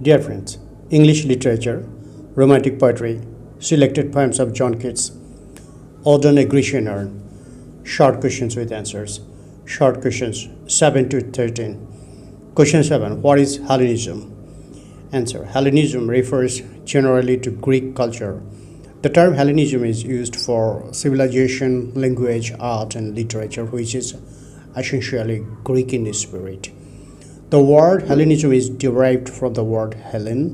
Dear friends, English literature, romantic poetry, selected poems of John Keats, Ode on a Grecian Urn, short questions with answers. Short questions 7 to 13. Question 7. What is Hellenism? Answer. Hellenism refers generally to Greek culture. The term Hellenism is used for civilization, language, art, and literature, which is essentially Greek in spirit. The word Hellenism is derived from the word Hellen,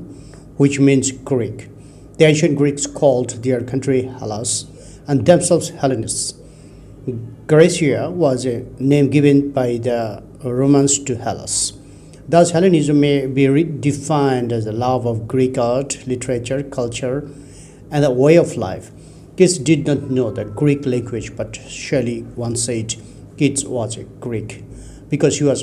which means Greek. The ancient Greeks called their country Hellas and themselves Hellenists. Graecia was a name given by the Romans to Hellas. Thus, Hellenism may be defined as the love of Greek art, literature, culture, and the way of life. Keats did not know the Greek language, but Shelley once said Keats was a Greek because he was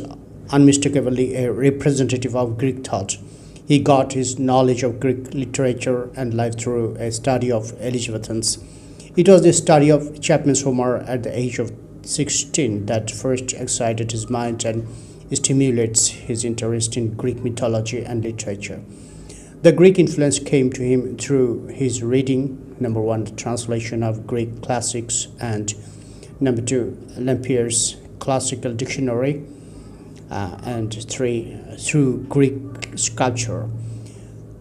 unmistakably a representative of Greek thought. He got his knowledge of Greek literature and life through a study of Elizabethans. It was the study of Chapman's Homer at the age of 16 that first excited his mind and stimulates his interest in Greek mythology and literature. The Greek influence came to him through his reading, number one, the translation of Greek classics, and number two, Lampier's classical dictionary, and three, through Greek sculpture.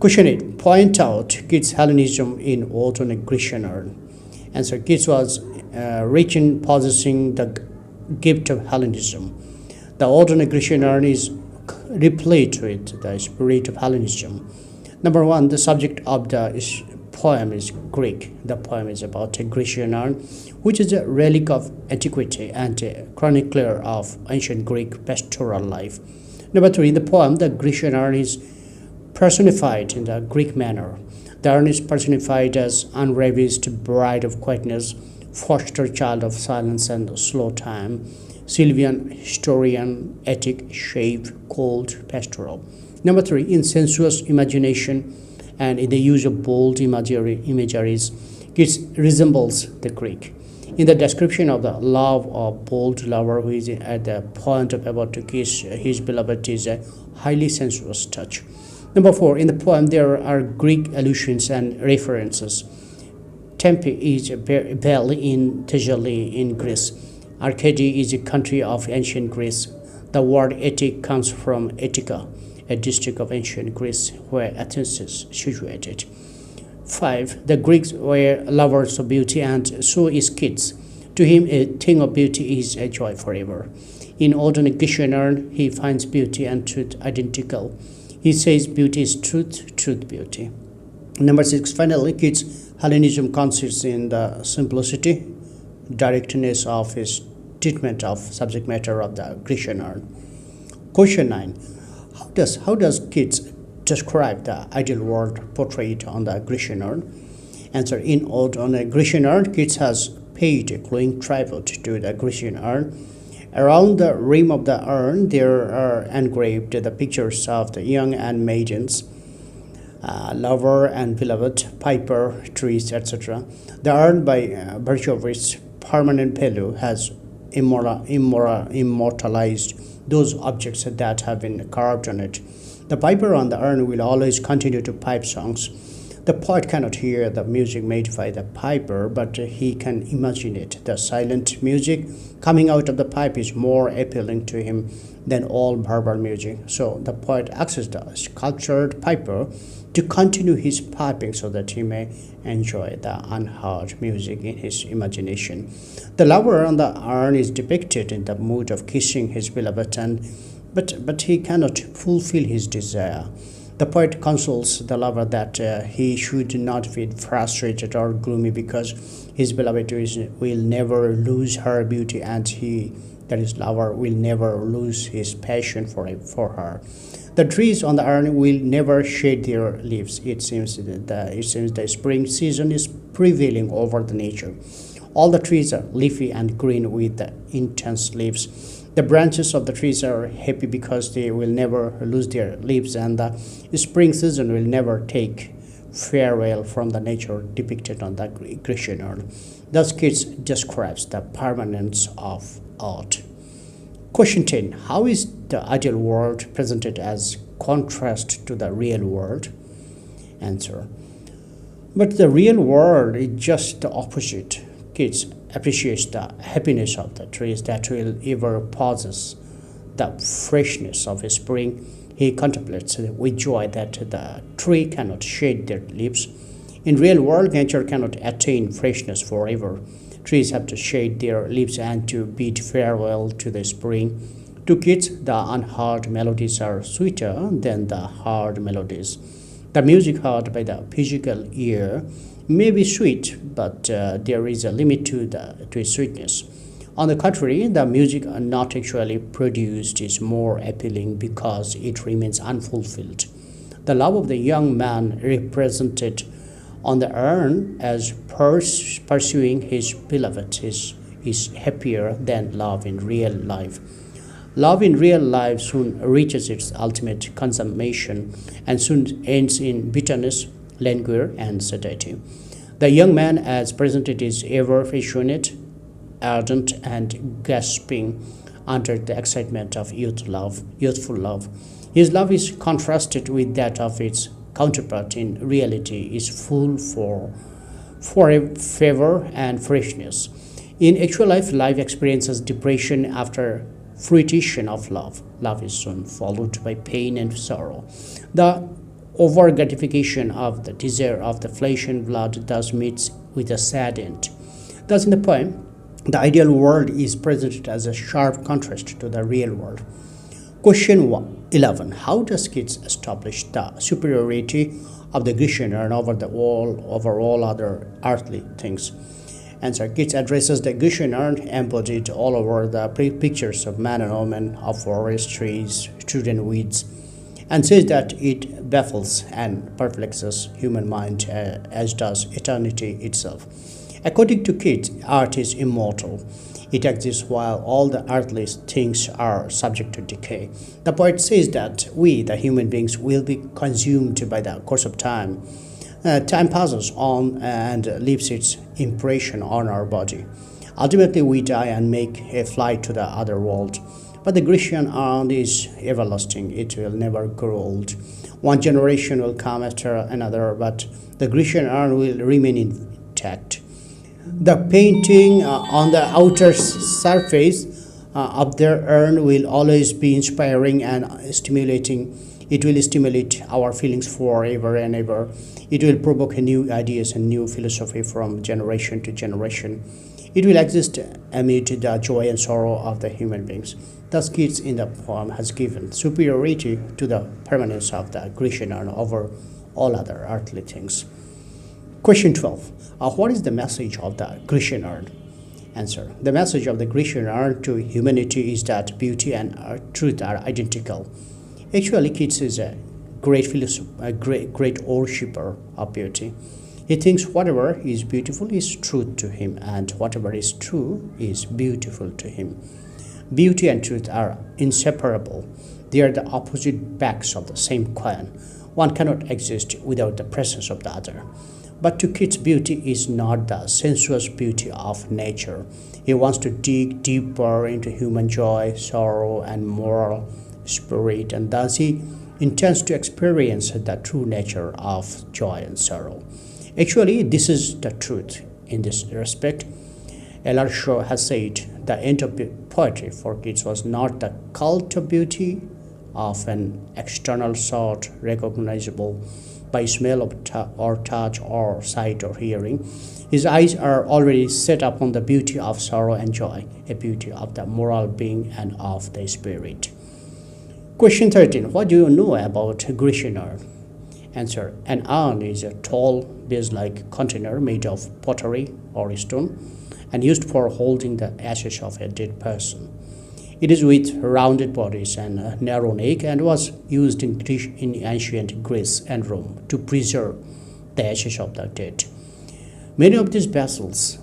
Question 8. Point out Keats' Hellenism in Ode on a Grecian Urn. Answer. Keats was rich in possessing the gift of Hellenism. The Ode on a Grecian Urn is replete with the spirit of Hellenism. Number one, the subject of the poem is Greek. The poem is about a Grecian urn, which is a relic of antiquity and a chronicler of ancient Greek pastoral life. Number three, in the poem, the Grecian urn is personified in the Greek manner. The urn is personified as unravished bride of quietness, foster child of silence and slow time, Sylvian, historian, Attic, shave, cold, pastoral. Number three, in sensuous imagination and in the use of bold imageries, Keats resembles the Greek. In the description of the love of bold lover who is at the point of about to kiss his beloved is a highly sensuous touch. Number four, in the poem there are Greek allusions and references. Tempe is a bell in Thessaly in Greece. Arcady is a country of ancient Greece. The word Attic comes from Attica, a district of ancient Greece where Athens is situated. 5. The Greeks were lovers of beauty, and so is Keats. To him, a thing of beauty is a joy forever. In Ode on a Grecian Urn, he finds beauty and truth identical. He says beauty is truth, truth beauty. Number 6. Finally, Keats' Hellenism consists in the simplicity, directness of his treatment of subject matter of the Grecian Urn. Question 9. How does Keats describe the ideal world portrayed on the Grecian urn? Answer. In Ode on a Grecian Urn, Keats has paid a glowing tribute to the Grecian urn. Around the rim of the urn, there are engraved the pictures of the young and maidens, lover and beloved, piper, trees, etc. The urn, by virtue of its permanent value, has immortalized those objects that have been carved on it. The piper on the urn will always continue to pipe songs. The poet cannot hear the music made by the piper, but he can imagine it. The silent music coming out of the pipe is more appealing to him than all verbal music. So the poet asks the sculptured piper to continue his piping so that he may enjoy the unheard music in his imagination. The lover on the urn is depicted in the mood of kissing his beloved, but he cannot fulfill his desire. The poet consoles the lover that he should not be frustrated or gloomy because his beloved will never lose her beauty, and he, that is lover, will never lose his passion for her. The trees on the urn will never shed their leaves. It seems the spring season is prevailing over the nature. All the trees are leafy and green with the intense leaves. The branches of the trees are happy because they will never lose their leaves, and the spring season will never take farewell from the nature depicted on the Grecian urn. Thus, Keats describes the permanence of art. Question 10. How is the ideal world presented as contrast to the real world? Answer. But the real world is just the opposite. Kids appreciate the happiness of the trees that will ever possess the freshness of spring. He contemplates with joy that the tree cannot shade their leaves. In real world, nature cannot attain freshness forever. Trees have to shade their leaves and to bid farewell to the spring. To kids, the unheard melodies are sweeter than the heard melodies. The music heard by the physical ear may be sweet, but there is a limit to its sweetness. On the contrary, the music not actually produced is more appealing because it remains unfulfilled. The love of the young man represented on the urn as pursuing his beloved is happier than love in real life. Love in real life soon reaches its ultimate consummation and soon ends in bitterness, languor, and satiety. The young man, as presented, is ever passionate, ardent, and gasping under the excitement of youthful love. His love is contrasted with that of its counterpart in reality, is full for a favor and freshness. In actual life, life experiences depression after fruition of love. Love is soon followed by pain and sorrow. The over gratification of the desire of the flesh and blood thus meets with a sad end. Thus, in the poem, the ideal world is presented as a sharp contrast to the real world. Question 11. How does Keats establish the superiority of the Grecian urn over all other earthly things? Answer. Keats addresses the Grecian urn embodied all over the pictures of man and woman, of forest, trees, children, weeds, and says that it baffles and perplexes human mind as does eternity itself. According to Keats, art is immortal. It exists while all the earthly things are subject to decay. The poet says that we, the human beings, will be consumed by the course of time. Time passes on and leaves its impression on our body. Ultimately, we die and make a flight to the other world. But the Grecian urn is everlasting. It will never grow old. One generation will come after another, but the Grecian urn will remain intact. The painting on the outer surface of their urn will always be inspiring and stimulating. It will stimulate our feelings forever and ever. It will provoke new ideas and new philosophy from generation to generation. It will exist amid the joy and sorrow of the human beings. Thus, Keats in the poem has given superiority to the permanence of the Grecian urn over all other earthly things. Question 12. What is the message of the Grecian urn? Answer. The message of the Grecian urn to humanity is that beauty and truth are identical. Actually, Keats is a great philosopher, a great worshipper of beauty. He thinks whatever is beautiful is truth to him, and whatever is true is beautiful to him. Beauty and truth are inseparable. They are the opposite backs of the same coin. One cannot exist without the presence of the other. But to Keats, beauty is not the sensuous beauty of nature. He wants to dig deeper into human joy, sorrow, and moral spirit, and thus he intends to experience the true nature of joy and sorrow. Actually, this is the truth. In this respect, L.R. Shaw has said the end of poetry for Keats was not the cult of beauty of an external sort recognizable by smell or touch or sight or hearing. His eyes are already set upon the beauty of sorrow and joy, a beauty of the moral being and of the spirit. Question 13. What do you know about Grecian urn? Answer. An urn is a tall, vase-like container made of pottery or stone and used for holding the ashes of a dead person. It is with rounded bodies and a narrow neck and was used in ancient Greece and Rome to preserve the ashes of the dead. Many of these vessels,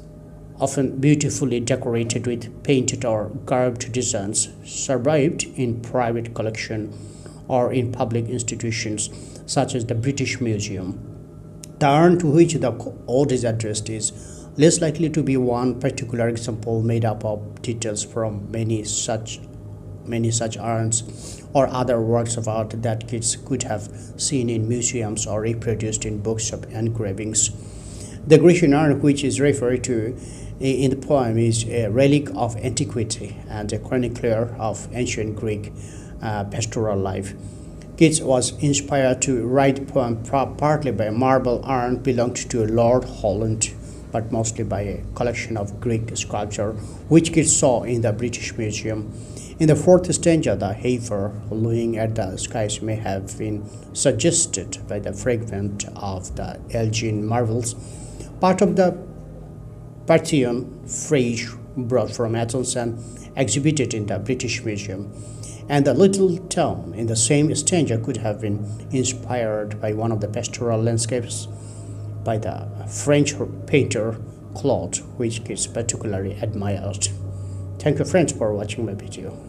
often beautifully decorated with painted or carved designs, survived in private collection or in public institutions such as the British Museum. The urn to which the ode is addressed is less likely to be one particular example made up of details from many such many such urns or other works of art that kids could have seen in museums or reproduced in books of engravings. The Grecian urn, which is referred to in the poem, is a relic of antiquity and a chronicler of ancient Greek pastoral life. Keats was inspired to write the poem partly by a marble urn belonged to Lord Holland, but mostly by a collection of Greek sculpture which Keats saw in the British Museum. In the fourth stanza, the heifer looking at the skies may have been suggested by the fragment of the Elgin Marvels, part of the Parthian phrase brought from Athens and exhibited in the British Museum. And the little town in the same stanza could have been inspired by one of the pastoral landscapes by the French painter Claude, which Keats particularly admired. Thank you friends for watching my video.